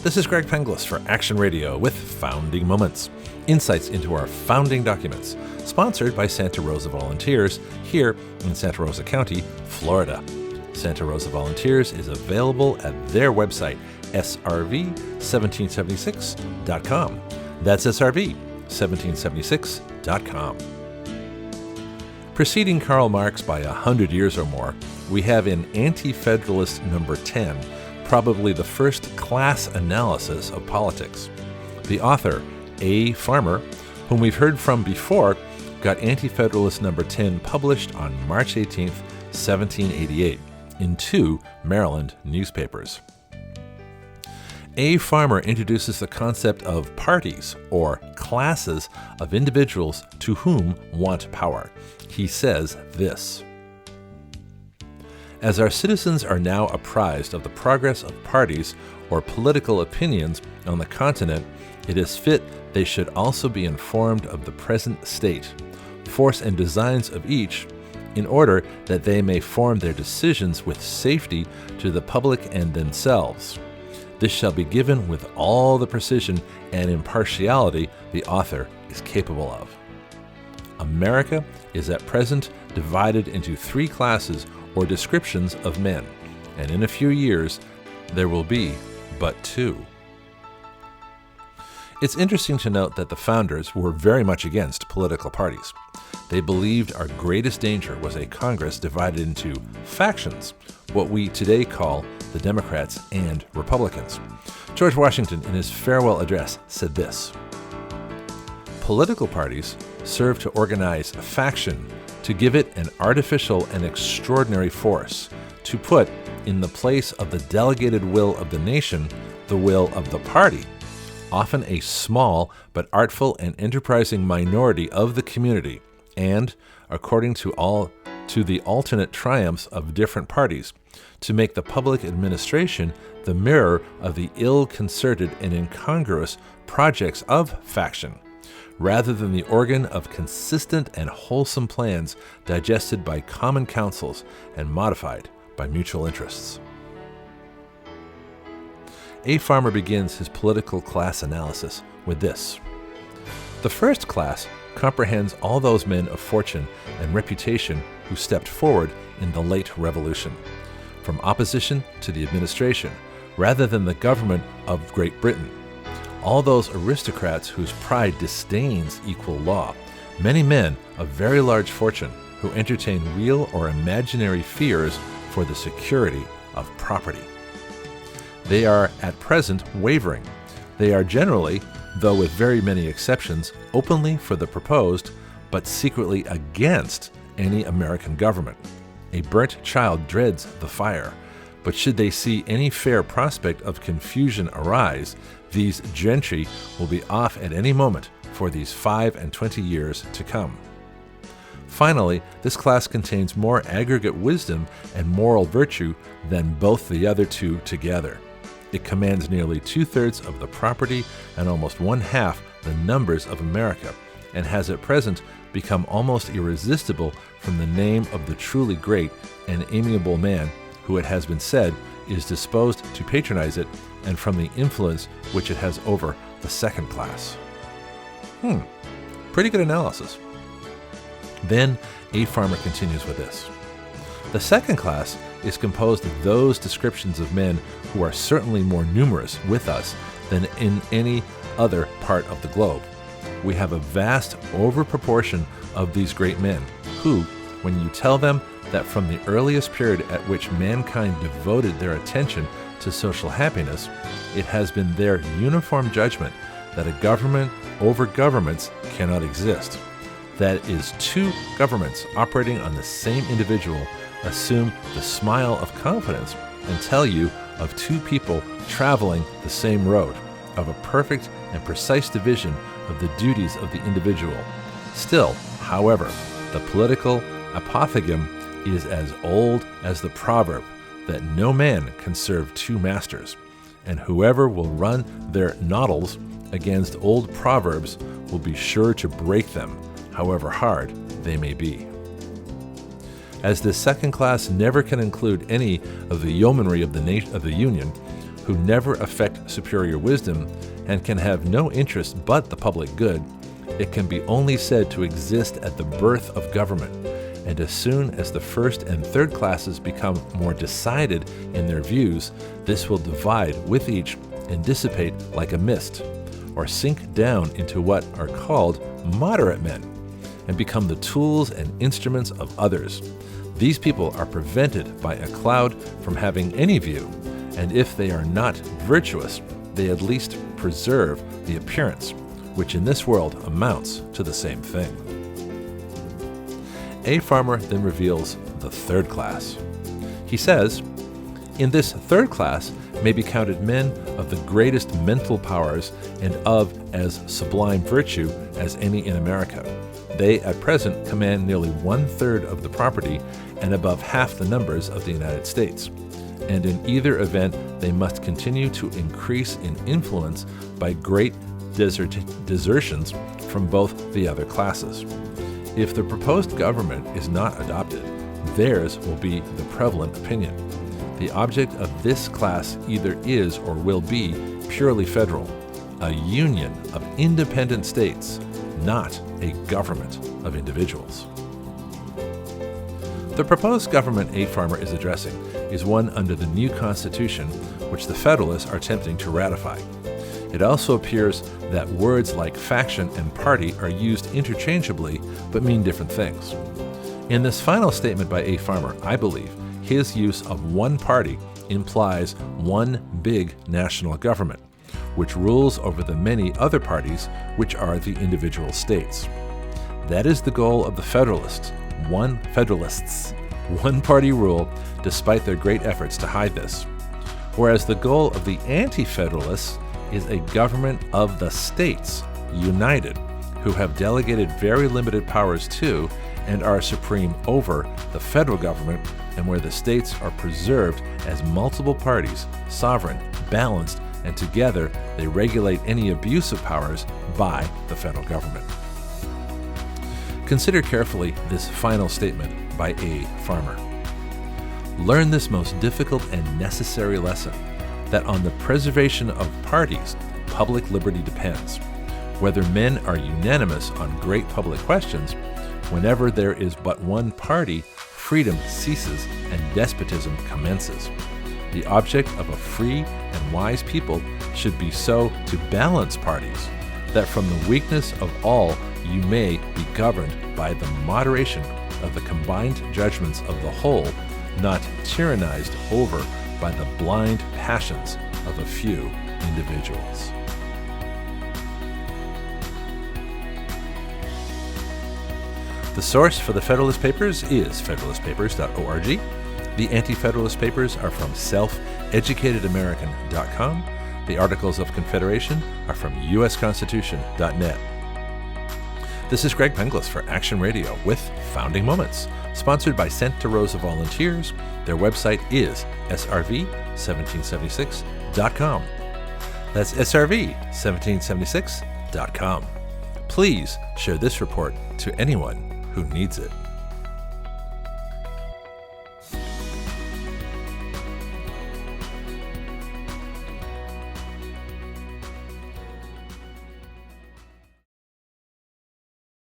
This is Greg Penglis for Action Radio with Founding Moments, insights into our founding documents, sponsored by Santa Rosa Volunteers here in Santa Rosa County, Florida. Santa Rosa Volunteers is available at their website, SRV1776.com. That's SRV1776.com. Preceding Karl Marx by 100 years or more, we have in Anti-Federalist number 10, probably the first class analysis of politics. The author, A. Farmer, whom we've heard from before, got Anti-Federalist number 10 published on March 18, 1788, in 2 Maryland newspapers. A. Farmer introduces the concept of parties, or classes of individuals to whom want power. He says this: as our citizens are now apprised of the progress of parties or political opinions on the continent, it is fit they should also be informed of the present state, force and designs of each, in order that they may form their decisions with safety to the public and themselves. This shall be given with all the precision and impartiality the author is capable of. America is at present divided into 3 classes or descriptions of men, and in a few years there will be but 2. It's interesting to note that the founders were very much against political parties. They believed our greatest danger was a Congress divided into factions, what we today call the Democrats and Republicans. George Washington, in his farewell address, said this: political parties serve to organize a faction, to give it an artificial and extraordinary force, to put in the place of the delegated will of the nation the will of the party, often a small but artful and enterprising minority of the community, and, according to the alternate triumphs of different parties, to make the public administration the mirror of the ill-concerted and incongruous projects of faction, rather than the organ of consistent and wholesome plans digested by common councils and modified by mutual interests. A. Farmer begins his political class analysis with this: the first class comprehends all those men of fortune and reputation who stepped forward in the late Revolution, from opposition to the administration, rather than the government of Great Britain. All those aristocrats whose pride disdains equal law, many men of very large fortune who entertain real or imaginary fears for the security of property. They are at present wavering. They are generally, though with very many exceptions, openly for the proposed, but secretly against any American government. A burnt child dreads the fire, but should they see any fair prospect of confusion arise, these gentry will be off at any moment for these 25 years to come. Finally, this class contains more aggregate wisdom and moral virtue than both the other 2 together. It commands nearly 2/3 of the property and almost 1/2 the numbers of America, and has at present become almost irresistible from the name of the truly great and amiable man who, it has been said, is disposed to patronize it, and from the influence which it has over the second class. Pretty good analysis. Then A. Farmer continues with this: the second class is composed of those descriptions of men who are certainly more numerous with us than in any other part of the globe. We have a vast overproportion of these great men, who, when you tell them that from the earliest period at which mankind devoted their attention to social happiness, it has been their uniform judgment that a government over governments cannot exist. That is, 2 governments operating on the same individual assume the smile of confidence and tell you of 2 people traveling the same road, of a perfect and precise division of the duties of the individual. Still, however, the political apothegm is as old as the proverb that no man can serve 2 masters, and whoever will run their noddles against old proverbs will be sure to break them, however hard they may be. As this second class never can include any of the yeomanry of the Union, who never affect superior wisdom and can have no interest but the public good, it can be only said to exist at the birth of government, and as soon as the first and third classes become more decided in their views, this will divide with each and dissipate like a mist, or sink down into what are called moderate men, and become the tools and instruments of others. These people are prevented by a cloud from having any view, and if they are not virtuous, they at least preserve the appearance, which in this world amounts to the same thing. A. Farmer then reveals the third class. He says, "In this third class may be counted men of the greatest mental powers and of as sublime virtue as any in America. They at present command nearly 1/3 of the property and above half the numbers of the United States. And in either event, they must continue to increase in influence by great desertions from both the other classes. If the proposed government is not adopted, theirs will be the prevalent opinion. The object of this class either is or will be purely federal, a union of independent states, not a government of individuals." The proposed government A. Farmer is addressing is one under the new Constitution, which the Federalists are attempting to ratify. It also appears that words like faction and party are used interchangeably but mean different things. In this final statement by A. Farmer, I believe his use of one party implies one big national government, which rules over the many other parties, which are the individual states. That is the goal of the Federalists, one-party rule, despite their great efforts to hide this. Whereas the goal of the Anti-Federalists is a government of the states, united, who have delegated very limited powers to and are supreme over the federal government, and where the states are preserved as multiple parties, sovereign, balanced, and together they regulate any abuse of powers by the federal government. Consider carefully this final statement by A. Farmer. Learn this most difficult and necessary lesson, that on the preservation of parties, public liberty depends. Whether men are unanimous on great public questions, whenever there is but one party, freedom ceases and despotism commences. The object of a free and wise people should be so to balance parties, that from the weakness of all you may be governed by the moderation of the combined judgments of the whole, not tyrannized over by the blind passions of a few individuals. The source for the Federalist Papers is federalistpapers.org. The Anti-Federalist Papers are from selfeducatedamerican.com. The Articles of Confederation are from usconstitution.net. This is Greg Penglis for Action Radio with Founding Moments, sponsored by Sent to Rosa Volunteers. Their website is srv1776.com. That's srv1776.com. Please share this report to anyone who needs it.